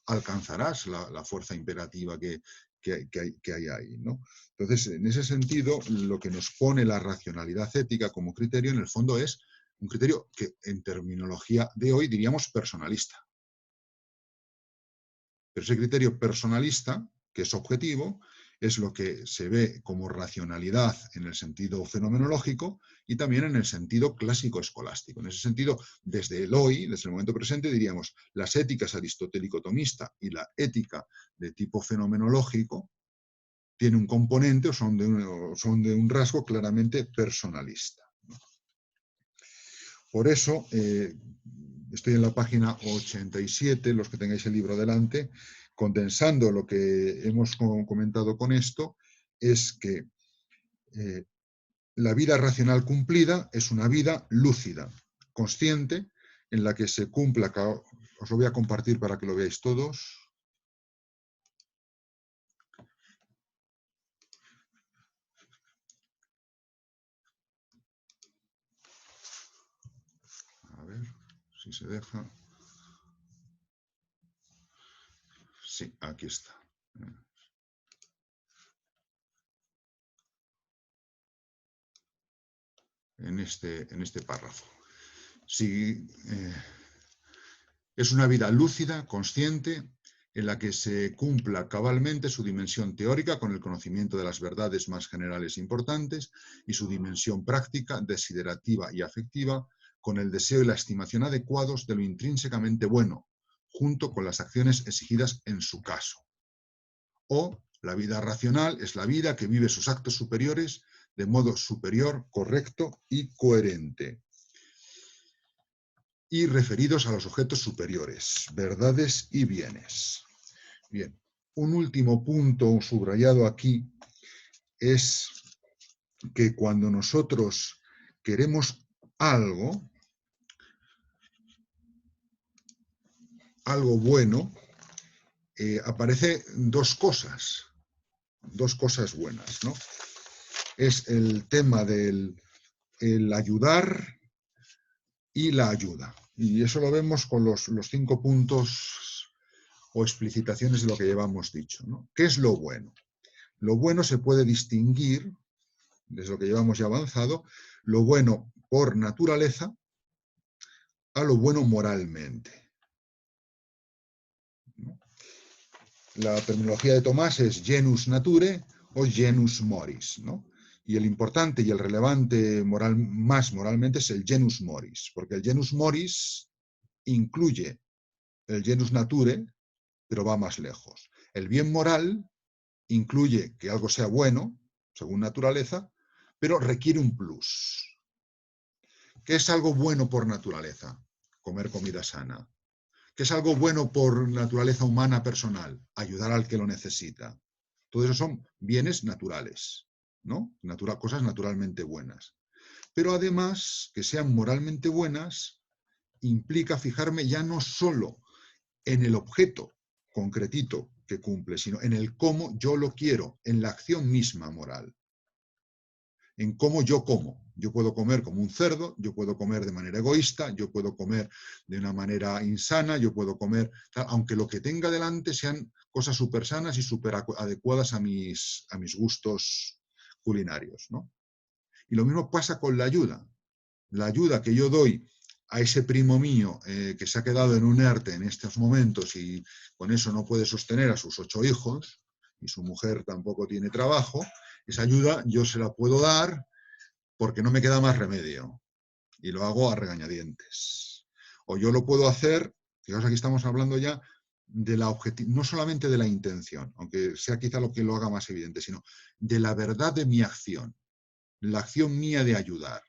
A: alcanzarás la fuerza imperativa que hay ahí, ¿no? Entonces, en ese sentido, lo que nos pone la racionalidad ética como criterio, en el fondo, es un criterio que en terminología de hoy diríamos personalista. Pero ese criterio personalista, que es objetivo, es lo que se ve como racionalidad en el sentido fenomenológico y también en el sentido clásico escolástico. En ese sentido, desde el hoy, desde el momento presente, diríamos las éticas aristotélico-tomista y la ética de tipo fenomenológico tiene un componente o son de un rasgo claramente personalista. Por eso, estoy en la página 87, los que tengáis el libro delante, condensando lo que hemos comentado con esto, es que la vida racional cumplida es una vida lúcida, consciente, en la que se cumpla, os lo voy a compartir para que lo veáis todos. A ver si se deja. Sí, aquí está. En este párrafo. Sí, es una vida lúcida, consciente, en la que se cumpla cabalmente su dimensión teórica con el conocimiento de las verdades más generales e importantes y su dimensión práctica, desiderativa y afectiva, con el deseo y la estimación adecuados de lo intrínsecamente bueno, junto con las acciones exigidas en su caso. O la vida racional es la vida que vive sus actos superiores de modo superior, correcto y coherente. Y referidos a los objetos superiores, verdades y bienes. Bien, un último punto subrayado aquí es que cuando nosotros queremos algo bueno, aparece dos cosas buenas, ¿no? Es el tema del ayudar y la ayuda. Y eso lo vemos con los 5 puntos o explicitaciones de lo que llevamos dicho, ¿no? ¿Qué es lo bueno? Lo bueno se puede distinguir, desde lo que llevamos ya avanzado, lo bueno por naturaleza a lo bueno moralmente, ¿no? La terminología de Tomás es genus nature o genus moris, ¿no? Y el importante y el relevante más moralmente es el genus moris, porque el genus moris incluye el genus nature, pero va más lejos. El bien moral incluye que algo sea bueno, según naturaleza, pero requiere un plus. ¿Qué es algo bueno por naturaleza? Comer comida sana. ¿Qué es algo bueno por naturaleza humana personal? Ayudar al que lo necesita. Todo eso son bienes naturales, ¿no? Cosas naturalmente buenas. Pero además, que sean moralmente buenas, implica fijarme ya no solo en el objeto concretito que cumple, sino en el cómo yo lo quiero, en la acción misma moral. En cómo yo como. Yo puedo comer como un cerdo, yo puedo comer de manera egoísta, yo puedo comer de una manera insana, yo puedo comer, aunque lo que tenga delante sean cosas súper sanas y súper adecuadas a mis gustos culinarios, ¿no? Y lo mismo pasa con la ayuda. La ayuda que yo doy a ese primo mío que se ha quedado en un ERTE en estos momentos y con eso no puede sostener a sus 8 hijos y su mujer tampoco tiene trabajo, esa ayuda yo se la puedo dar porque no me queda más remedio y lo hago a regañadientes. O yo lo puedo hacer, fijaos, aquí estamos hablando ya de la no solamente de la intención, aunque sea quizá lo que lo haga más evidente, sino de la verdad de mi acción, la acción mía de ayudar.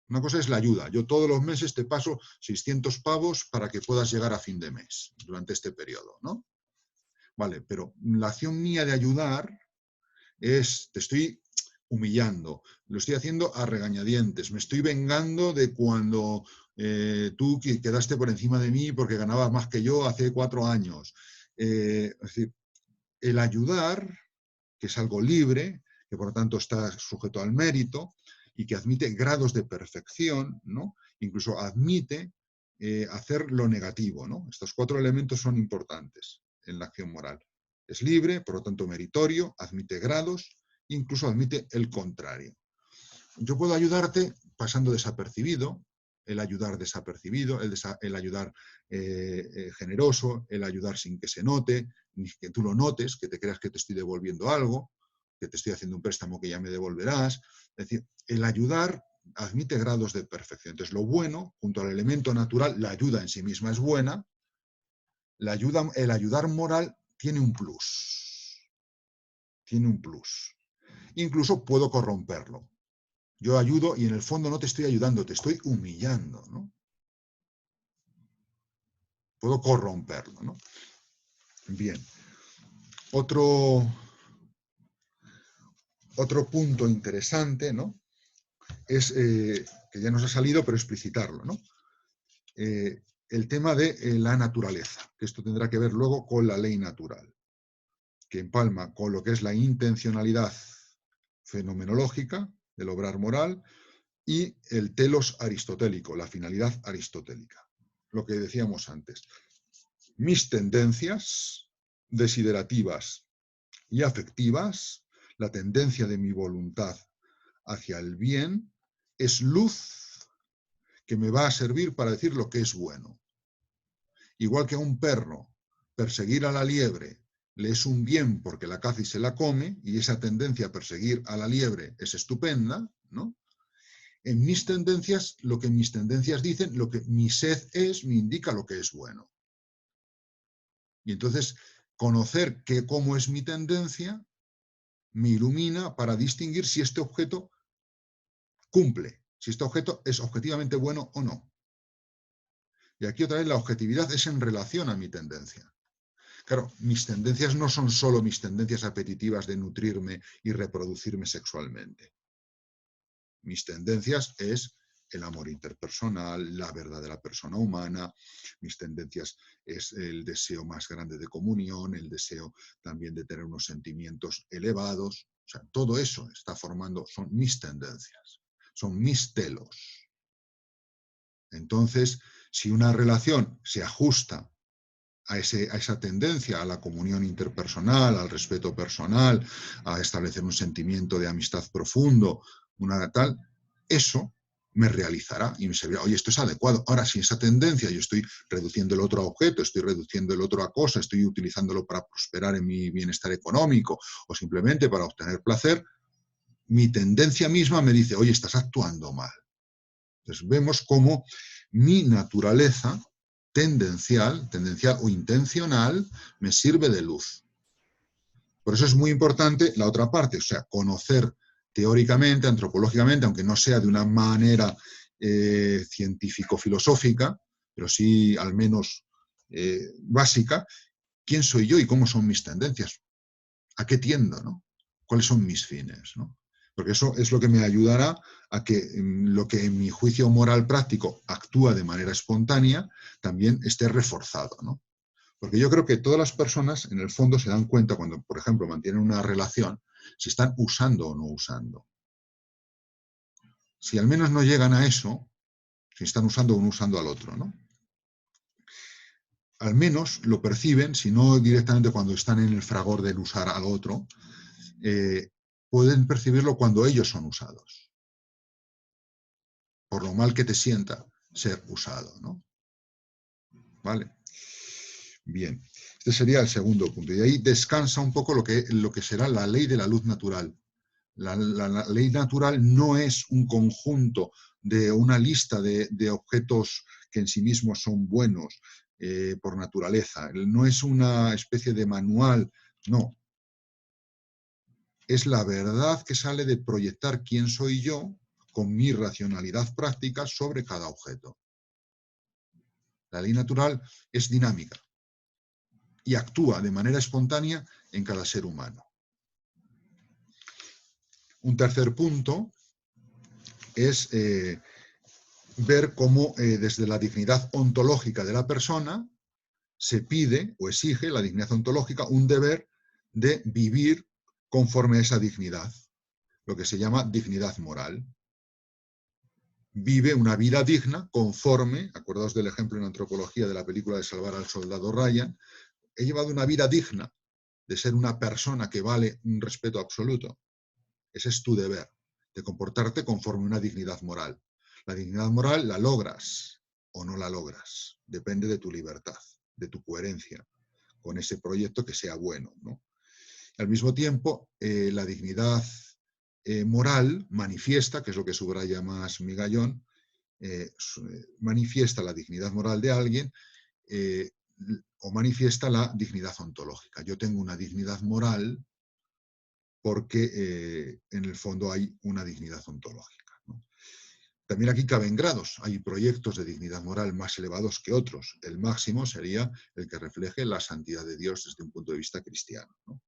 A: Una cosa es la ayuda. Yo todos los meses te paso 600 pavos para que puedas llegar a fin de mes durante este periodo, ¿no? Vale, pero la acción mía de ayudar es, te estoy humillando, lo estoy haciendo a regañadientes, me estoy vengando de cuando tú quedaste por encima de mí porque ganabas más que yo hace 4 años. Es decir, el ayudar, que es algo libre, que por lo tanto está sujeto al mérito, y que admite grados de perfección, ¿no? Incluso admite hacer lo negativo, ¿no? Estos 4 elementos son importantes en la acción moral. Es libre, por lo tanto meritorio, admite grados, incluso admite el contrario. Yo puedo ayudarte pasando desapercibido, el ayudar desapercibido, el ayudar generoso, el ayudar sin que se note, ni que tú lo notes, que te creas que te estoy devolviendo algo, que te estoy haciendo un préstamo que ya me devolverás. Es decir, el ayudar admite grados de perfección. Entonces, lo bueno, junto al elemento natural, la ayuda en sí misma es buena, el ayudar moral tiene un plus. Tiene un plus. Incluso puedo corromperlo. Yo ayudo y en el fondo no te estoy ayudando, te estoy humillando, ¿no? Puedo corromperlo, ¿no? Bien. Otro punto interesante, ¿no? Es, que ya nos ha salido, pero explicitarlo, ¿no? El tema de la naturaleza, que esto tendrá que ver luego con la ley natural, que empalma con lo que es la intencionalidad fenomenológica del obrar moral y el telos aristotélico, la finalidad aristotélica. Lo que decíamos antes. Mis tendencias desiderativas y afectivas, la tendencia de mi voluntad hacia el bien, es luz que me va a servir para decir lo que es bueno. Igual que a un perro, perseguir a la liebre le es un bien porque la caza y se la come, y esa tendencia a perseguir a la liebre es estupenda, ¿no? En mis tendencias, lo que mis tendencias dicen, lo que mi sed es, me indica lo que es bueno. Y entonces, conocer cómo es mi tendencia me ilumina para distinguir si este objeto cumple, si este objeto es objetivamente bueno o no. Y aquí otra vez la objetividad es en relación a mi tendencia. Claro, mis tendencias no son solo mis tendencias apetitivas de nutrirme y reproducirme sexualmente. Mis tendencias es el amor interpersonal, la verdad de la persona humana. Mis tendencias es el deseo más grande de comunión, el deseo también de tener unos sentimientos elevados. O sea, todo eso está formando, son mis tendencias, son mis telos. Entonces, si una relación se ajusta a esa tendencia, a la comunión interpersonal, al respeto personal, a establecer un sentimiento de amistad profundo, eso me realizará y me servirá. Oye, esto es adecuado. Ahora, si esa tendencia yo estoy reduciendo el otro a objeto, estoy reduciendo el otro a cosa, estoy utilizándolo para prosperar en mi bienestar económico o simplemente para obtener placer, mi tendencia misma me dice, oye, estás actuando mal. Entonces vemos cómo mi naturaleza tendencial o intencional me sirve de luz. Por eso es muy importante la otra parte, o sea, conocer teóricamente, antropológicamente, aunque no sea de una manera científico-filosófica, pero sí al menos básica, quién soy yo y cómo son mis tendencias, a qué tiendo, ¿no? ¿Cuáles son mis fines, ¿no? Porque eso es lo que me ayudará a que lo que en mi juicio moral práctico actúa de manera espontánea también esté reforzado, ¿no? Porque yo creo que todas las personas en el fondo se dan cuenta cuando, por ejemplo, mantienen una relación, si están usando o no usando. Si al menos no llegan a eso, si están usando o no usando al otro, ¿no? Al menos lo perciben, si no directamente cuando están en el fragor del usar al otro, pueden percibirlo cuando ellos son usados. Por lo mal que te sienta ser usado, ¿no? ¿Vale? Bien, este sería el segundo punto. Y ahí descansa un poco lo que será la ley de la luz natural. La ley natural no es un conjunto de una lista de objetos que en sí mismos son buenos por naturaleza. No es una especie de manual, no. Es la verdad que sale de proyectar quién soy yo con mi racionalidad práctica sobre cada objeto. La ley natural es dinámica y actúa de manera espontánea en cada ser humano. Un tercer punto es ver cómo desde la dignidad ontológica de la persona se pide o exige la dignidad ontológica un deber de vivir conforme a esa dignidad, lo que se llama dignidad moral. Vive una vida digna conforme, acordaos del ejemplo en antropología de la película de Salvar al soldado Ryan, he llevado una vida digna de ser una persona que vale un respeto absoluto. Ese es tu deber, de comportarte conforme a una dignidad moral. La dignidad moral la logras o no la logras. Depende de tu libertad, de tu coherencia con ese proyecto que sea bueno, ¿no? Al mismo tiempo, la dignidad moral manifiesta, que es lo que subraya más Migallón, manifiesta la dignidad moral de alguien o manifiesta la dignidad ontológica. Yo tengo una dignidad moral porque en el fondo hay una dignidad ontológica, ¿no? También aquí caben grados. Hay proyectos de dignidad moral más elevados que otros. El máximo sería el que refleje la santidad de Dios desde un punto de vista cristiano, ¿no?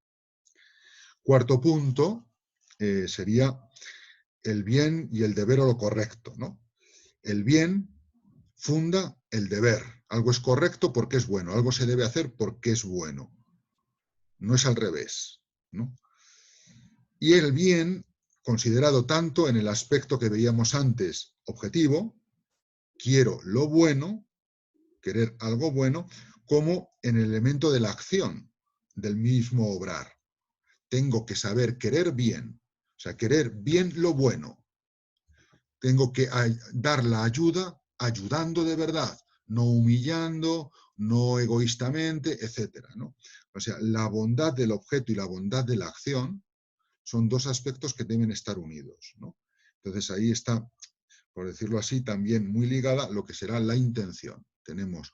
A: Cuarto punto sería el bien y el deber o lo correcto, ¿no? El bien funda el deber. Algo es correcto porque es bueno, algo se debe hacer porque es bueno. No es al revés, ¿no? Y el bien, considerado tanto en el aspecto que veíamos antes, objetivo, quiero lo bueno, querer algo bueno, como en el elemento de la acción, del mismo obrar. Tengo que saber querer bien, o sea, querer bien lo bueno. Tengo que dar la ayuda ayudando de verdad, no humillando, no egoístamente, etcétera, ¿no? O sea, la bondad del objeto y la bondad de la acción son dos aspectos que deben estar unidos, ¿no? Entonces ahí está, por decirlo así, también muy ligada lo que será la intención. Tenemos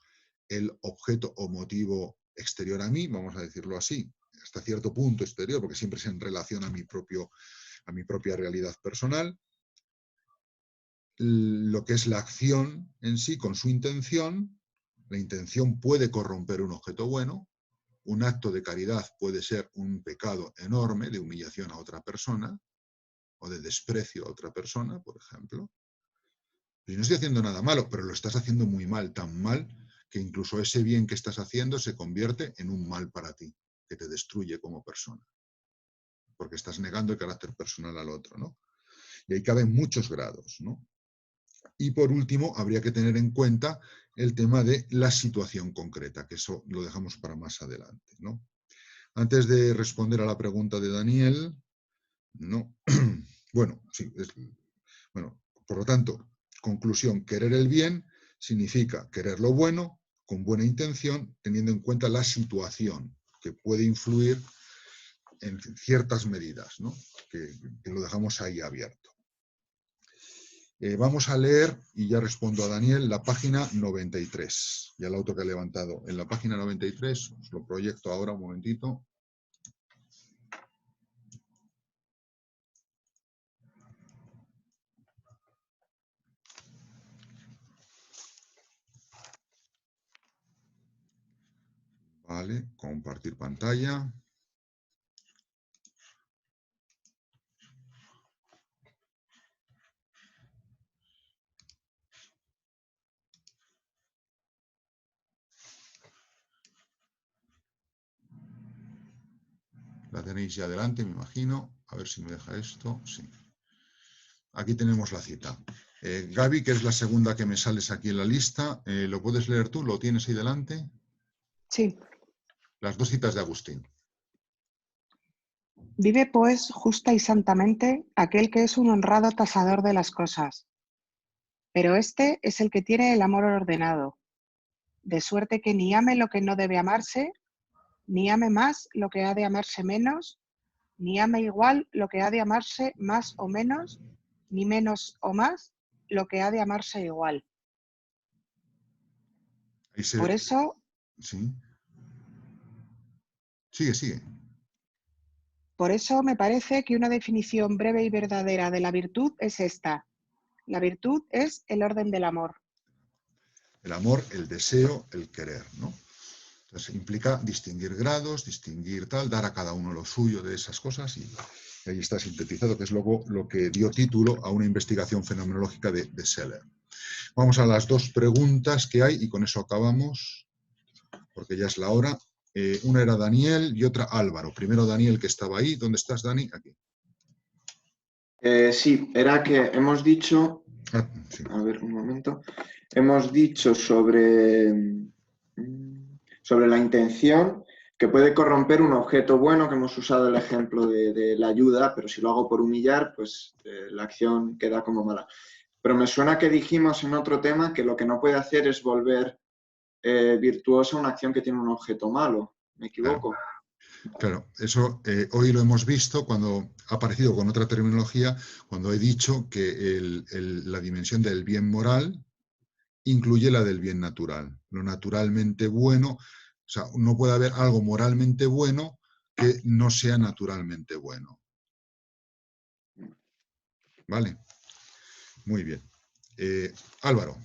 A: el objeto o motivo exterior a mí, vamos a decirlo así, hasta cierto punto exterior, porque siempre es en relación a mi propia realidad personal. Lo que es la acción en sí con su intención, la intención puede corromper un objeto bueno, un acto de caridad puede ser un pecado enorme de humillación a otra persona o de desprecio a otra persona, por ejemplo. Y no estoy haciendo nada malo, pero lo estás haciendo muy mal, tan mal que incluso ese bien que estás haciendo se convierte en un mal para ti, que te destruye como persona, porque estás negando el carácter personal al otro, ¿no? Y ahí caben muchos grados, ¿no? Y por último, habría que tener en cuenta el tema de la situación concreta, que eso lo dejamos para más adelante, ¿no? Antes de responder a la pregunta de Daniel, no. Bueno, sí, bueno, por lo tanto, conclusión, querer el bien significa querer lo bueno, con buena intención, teniendo en cuenta la situación que puede influir en ciertas medidas, ¿no? Que lo dejamos ahí abierto. Vamos a leer, y ya respondo a Daniel, la página 93, y al auto que ha levantado. En la página 93, os lo proyecto ahora un momentito. Vale, compartir pantalla. La tenéis ya delante, me imagino. A ver si me deja esto. Sí. Aquí tenemos la cita. Gaby, que es la segunda que me sales aquí en la lista, ¿lo puedes leer tú? ¿Lo tienes ahí delante?
G: Sí.
A: Las dos citas de Agustín.
G: Vive pues justa y santamente aquel que es un honrado tasador de las cosas. Pero este es el que tiene el amor ordenado, de suerte que ni ame lo que no debe amarse, ni ame más lo que ha de amarse menos, ni ame igual lo que ha de amarse más o menos, ni menos o más lo que ha de amarse igual. Por eso...
A: Sí. Sigue.
G: Por eso me parece que una definición breve y verdadera de la virtud es esta. La virtud es el orden del amor.
A: El amor, el deseo, el querer, ¿no? Entonces implica distinguir grados, distinguir tal, dar a cada uno lo suyo de esas cosas y ahí está sintetizado, que es luego lo que dio título a una investigación fenomenológica de Seller. Vamos a las dos preguntas que hay y con eso acabamos, porque ya es la hora. Una era Daniel y otra Álvaro. Primero Daniel, que estaba ahí. ¿Dónde estás, Dani? Aquí.
E: Sí, era que hemos dicho...
A: Sí.
E: A ver, un momento. Hemos dicho sobre la intención que puede corromper un objeto bueno, que hemos usado el ejemplo de la ayuda, pero si lo hago por humillar, pues la acción queda como mala. Pero me suena que dijimos en otro tema que lo que no puede hacer es volver virtuosa una acción que tiene un objeto malo. ¿Me equivoco?
A: Claro, eso hoy lo hemos visto cuando ha aparecido con otra terminología, cuando he dicho que la dimensión del bien moral incluye la del bien natural. Lo naturalmente bueno, o sea, no puede haber algo moralmente bueno que no sea naturalmente bueno. ¿Vale? Muy bien. Álvaro.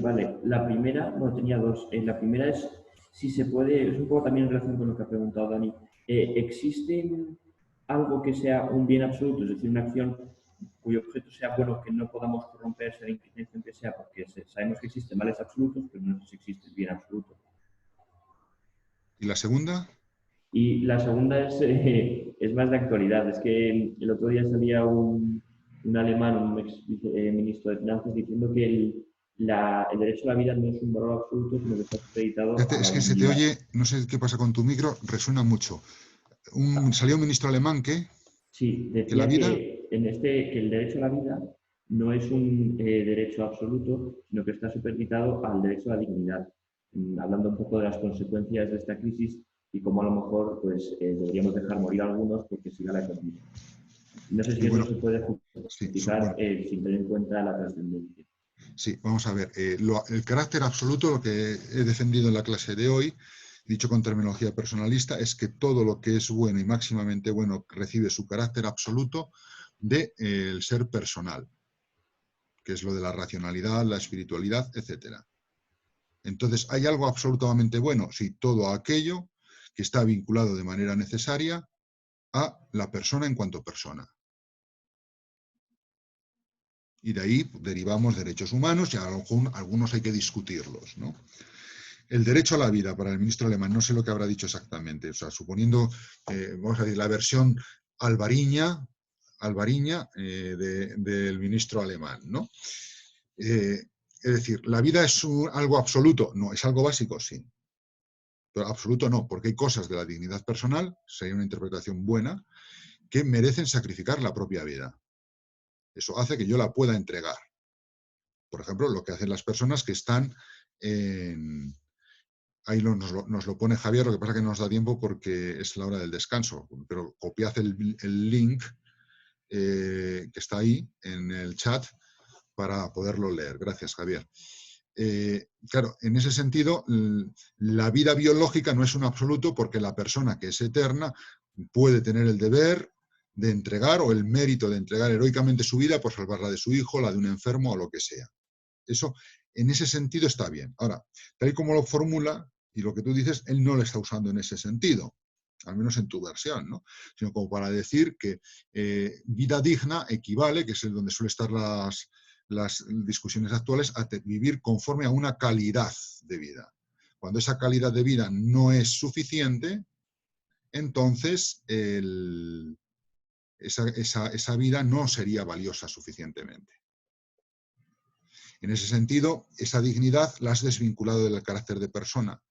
B: Vale, la primera, bueno, tenía dos. La primera es si se puede, es un poco también en relación con lo que ha preguntado Dani. ¿Existe algo que sea un bien absoluto, es decir, una acción cuyo objeto sea bueno, que no podamos corromper, sea la intención que sea, porque sabemos que existen males absolutos, pero no sé si existe el bien absoluto?
A: ¿Y la segunda?
B: Y la segunda es más de actualidad. Es que el otro día salía un alemán, un ex ministro de Finanzas, diciendo que el derecho a la vida no es un valor absoluto, sino que está supeditado a
A: Es
B: la
A: que se te
B: dignidad.
A: oye, no sé qué pasa con tu micro, resuena mucho. Salió un ministro alemán
B: Sí,
A: que la
B: decía
A: vida...
B: que el derecho a la vida no es un derecho absoluto, sino que está supeditado al derecho a la dignidad. Hablando un poco de las consecuencias de esta crisis y cómo a lo mejor pues, deberíamos dejar morir a algunos porque siga la economía. No sé
A: Y
B: si eso
A: bueno,
B: se puede
A: sí,
B: justificar
A: bueno,
B: sin tener en cuenta la trascendencia.
A: sí, vamos a ver. El carácter absoluto, lo que he defendido en la clase de hoy, dicho con terminología personalista, es que todo lo que es bueno y máximamente bueno recibe su carácter absoluto del ser personal, que es lo de la racionalidad, la espiritualidad, etc. Entonces, ¿hay algo absolutamente bueno? Sí, todo aquello que está vinculado de manera necesaria a la persona en cuanto persona. Y de ahí derivamos derechos humanos y algunos hay que discutirlos, ¿no? El derecho a la vida para el ministro alemán, no sé lo que habrá dicho exactamente, o sea, suponiendo, vamos a decir, la versión alvariña del ministro alemán, ¿no? Es decir, ¿la vida es algo absoluto? No, ¿es algo básico? Sí. Pero absoluto no, porque hay cosas de la dignidad personal, sería una interpretación buena, que merecen sacrificar la propia vida. Eso hace que yo la pueda entregar. Por ejemplo, lo que hacen las personas que están en... Ahí nos lo pone Javier, lo que pasa es que no nos da tiempo porque es la hora del descanso, pero copiad el link que está ahí en el chat para poderlo leer. Gracias, Javier. Claro, en ese sentido, la vida biológica no es un absoluto porque la persona que es eterna puede tener el deber de entregar o el mérito de entregar heroicamente su vida por salvar la de su hijo, la de un enfermo o lo que sea. Eso, en ese sentido, está bien. Ahora, tal y como lo formula, y lo que tú dices, él no lo está usando en ese sentido, al menos en tu versión, ¿no? Sino como para decir que vida digna equivale, que es donde suelen estar las discusiones actuales, a vivir conforme a una calidad de vida. Cuando esa calidad de vida no es suficiente, entonces esa vida no sería valiosa suficientemente. En ese sentido, esa dignidad la has desvinculado del carácter de persona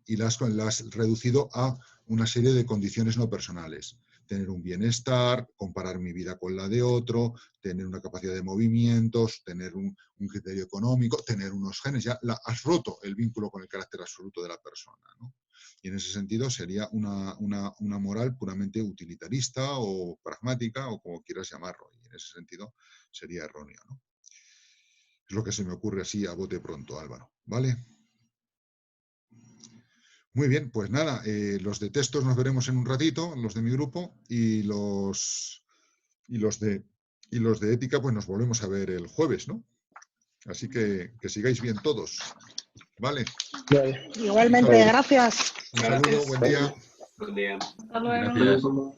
A: y la has reducido a una serie de condiciones no personales. Tener un bienestar, comparar mi vida con la de otro, tener una capacidad de movimientos, tener un criterio económico, tener unos genes. Ya has roto el vínculo con el carácter absoluto de la persona, ¿no? Y en ese sentido sería una moral puramente utilitarista o pragmática o como quieras llamarlo. Y en ese sentido sería erróneo, ¿no? Es lo que se me ocurre así a bote pronto, Álvaro. ¿Vale? Muy bien, pues nada, los de textos nos veremos en un ratito, los de mi grupo, y los de ética pues nos volvemos a ver el jueves, ¿no? Así que sigáis bien todos. ¿Vale?
G: Igualmente, gracias.
A: Un saludo, buen día.
F: Buen día.
H: Hasta luego.
A: Gracias.
E: Luego.